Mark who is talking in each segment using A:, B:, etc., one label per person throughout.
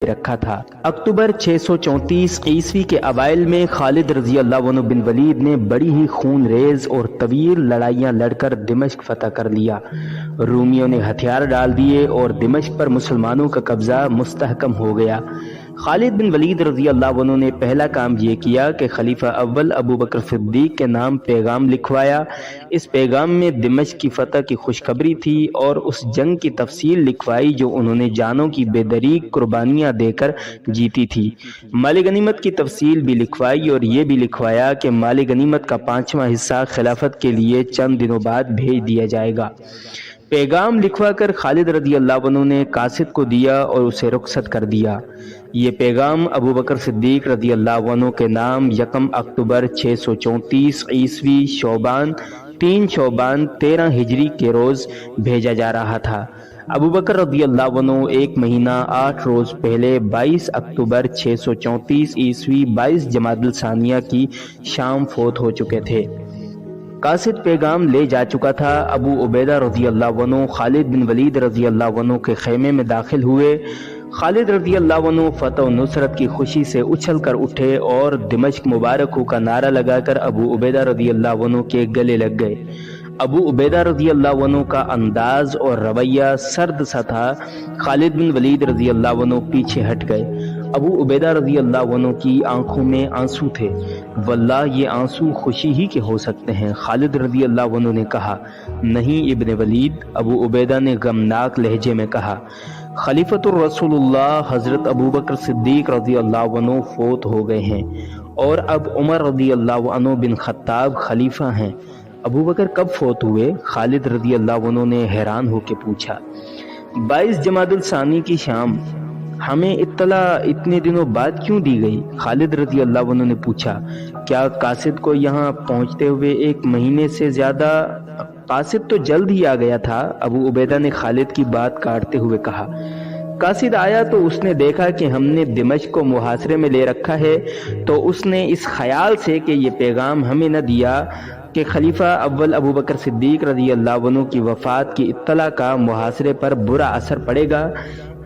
A: रखा था। अक्टूबर 634 ईस्वी के अवाइल में खालिद रजी अल्लाह अन्हु बिन वलीद ने बड़ी ही खून रेज और तवील लड़ाइयाँ लड़कर दिमश्क फतह कर लिया। रूमियों ने हथियार डाल दिए और दिमश्क पर मुसलमानों का कब्जा मुस्तहकम हो गया। खालिद बिन वलीद रजी अल्लाह अन्हु ने पहला काम ये किया कि खलीफा अव्वल अबू बकर सिद्दीक के नाम पैगाम लिखवाया। इस पैगाम में दिमश्क की फतह की खुशखबरी थी और उस जंग की तफसील लिखवाई जो उन्होंने जानों की बेदरीग कुर्बानियां देकर जीती थी। माल गनीमत की तफसील भी लिखवाई और ये भी लिखवाया कि माल गनीमत का 5वां हिस्सा खिलाफत के लिए चंद दिनों बाद भेज दिया जाएगा। पैगाम लिखवाकर खालिद रजी अल्लाह अन्हु ने कासिद को दिया और उसे रुखसत कर दिया। ये पैगाम अबू बकर सिद्दीक रजी अल्लाह अन्हु के नाम 1 अक्टूबर 634 ईस्वी शोबान 3 शोबान 13 हिजरी के रोज भेजा जा रहा था। अबू बकर रज़ी अल्लाह अन्हु 1 महीना 8 रोज पहले 22 अक्टूबर 634 ईस्वी 22 जमादुल सानिया की शाम फोत हो चुके थे। कासिद पैगाम ले जा चुका था। अबू उबैदा रज़ी अल्लाह अन्हु खालिद बिन वलीद रज़ी अल्लाह अन्हु के खेमे में दाखिल हुए। खालिद रज़ी अल्लाह अन्हु फतह और नुसरत की खुशी से उछल कर उठे और दिमश्क मुबारक हो का नारा लगाकर अबू उबैदा रज़ी अल्लाह अन्हु के गले लग गए। अबू उबैदा रज़ी अल्लाह अन्हु का अंदाज और रवैया सर्द सा था। खालिद बिन वलीद रज़ी अल्लाह अन्हु पीछे हट गए। अबू उबैदा रज़ी अल्लाह अन्हु की आंखों में आंसू थे। वल्लाह ये आंसू खुशी ही के हो सकते हैं। खालिद रज़ी अल्लाह अन्हु ने कहा, नहीं इब्ने वलीद। अबू उबैदा ने गमनाक लहजे में कहा, खलीफतुर रसूलुल्लाह हजरत अबू बकर सिद्दीक रज़ी अल्लाह अन्हु फोत हो गए हैं और अब उमर रज़ी अल्लाह अन्हु बिन खत्ताब खलीफा हैं। अबू बकर कब फोत हुए? खालिद रज़ी अल्लाह अन्हु ने हैरान होकर पूछा। 22 जमादुल सानी की शाम। हमें इत्तला इतने दिनों बाद क्यों दी गई? खालिद रज़ी अल्लाह अन्हु ने पूछा। क्या कासिद को यहाँ पहुँचते हुए 1 महीने से ज्यादा? कासिद तो जल्द ही आ गया था। अबू उबैदा ने खालिद की बात काटते हुए कहा। कासिद आया तो उसने देखा कि हमने दिमश्क को मुहासरे में ले रखा है, तो उसने इस ख्याल से कि ये पैगाम हमें न दिया कि खलीफा अव्वल अबू बकर सिद्दीक रज़ी अल्लाह अन्हु की वफ़ात की इत्तला का मुहासरे पर बुरा असर पड़ेगा,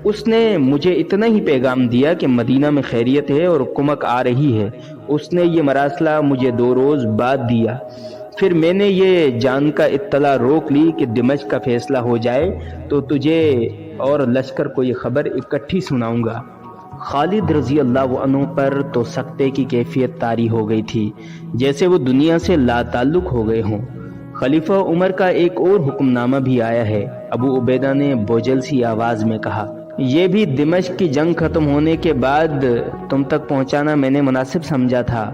A: उसने मुझे इतना ही पैगाम दिया कि मदीना में खैरियत है और कुमक आ रही है। उसने ये मरासला मुझे 2 रोज बाद दिया। फिर मैंने ये जानकर इत्तला रोक ली कि दिमश्क का फैसला हो जाए तो तुझे और लश्कर को ये खबर इकट्ठी सुनाऊंगा। खालिद रज़ी अल्लाह अन्हु पर तो सकते की कैफियत तारी हो गई थी, जैसे वो दुनिया से लाताल्लुक हो गए हों। खलीफा उमर का एक और हुक्मनामा भी आया है। अबू उबैदा ने बोझल सी आवाज में कहा, ये भी दिमश्क की जंग खत्म होने के बाद तुम तक पहुंचाना मैंने मुनासिब समझा था।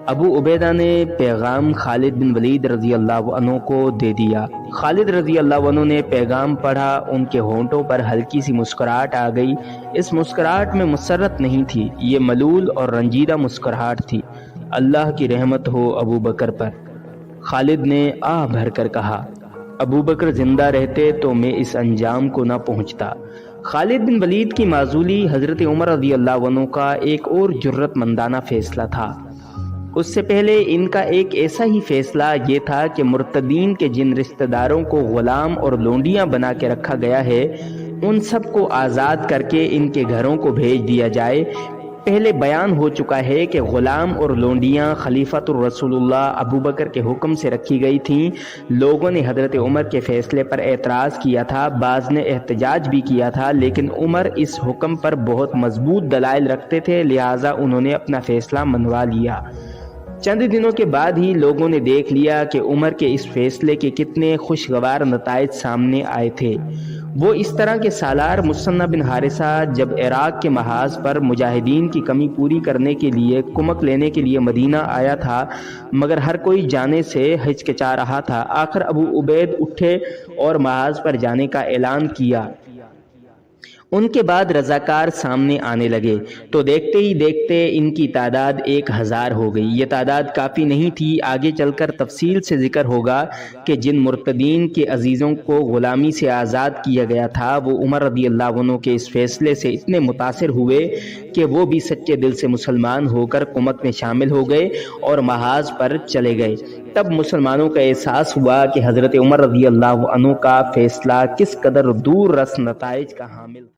A: अबू उबैदा ने पैगाम खालिद बिन वलीद रज़ी अल्लाह अन्हु को दे दिया। खालिद रज़ी अल्लाह अन्हु ने पैगाम पढ़ा। उनके होंठों पर हल्की सी मुस्कुराहट आ गई। इस मुस्कुराहट में मुसर्रत नहीं थी, ये मलूल और रंजीदा मुस्कुराहट थी। अल्लाह की रहमत हो अबू बकर पर, खालिद ने आह भर कर कहा। अबू बकर जिंदा रहते तो मैं इस अंजाम को न पहुंचता। खालिद बिन वलीद की माजूली हजरत उमर रज़ी अल्लाह अन्हु का एक और जुर्रतमंदाना फैसला था। उससे पहले इनका एक ऐसा ही फैसला ये था कि मुर्तदीन के जिन रिश्तेदारों को गुलाम और लोंडियां बना के रखा गया है, उन सब को आज़ाद करके इनके घरों को भेज दिया जाए। पहले बयान हो चुका है कि गुलाम और लोंडियां खलीफतुर रसूलुल्लाह अबू बकर के हुक्म से रखी गई थीं। लोगों ने हजरत उमर के फैसले पर एतराज़ किया था, बाज़ ने एहतजाज भी किया था, लेकिन उमर इस हुक्म पर बहुत मजबूत दलाइल रखते थे, लिहाजा उन्होंने अपना फैसला मनवा लिया। चंद दिनों के बाद ही लोगों ने देख लिया कि उमर के इस फैसले के कितने खुशगवार नताइज सामने आए थे। वो इस तरह के सालार मुसन्ना बिन हारिसा जब इराक के महाज पर मुजाहिदीन की कमी पूरी करने के लिए कुमक लेने के लिए मदीना आया था, मगर हर कोई जाने से हिचकिचा रहा था। आखिर अबू उबैद उठे और महाज पर जाने का ऐलान किया। उनके बाद रजाकार सामने आने लगे तो देखते ही देखते इनकी तादाद 1000 हो गई। ये तादाद काफ़ी नहीं थी। आगे चलकर तफसील से जिक्र होगा कि जिन मुर्तदीन के अजीज़ों को ग़ुलामी से आज़ाद किया गया था, वो उमर रज़ी अल्लाह अन्हु के इस फैसले से इतने मुतासिर हुए कि वो भी सच्चे दिल से मुसलमान होकर कुमक में शामिल हो गए और महाज पर चले गए। तब मुसलमानों का एहसास हुआ कि हज़रत उमर रज़ी अल्लाह अन्हु का फैसला किस कदर दूर रस नताइज का हामिल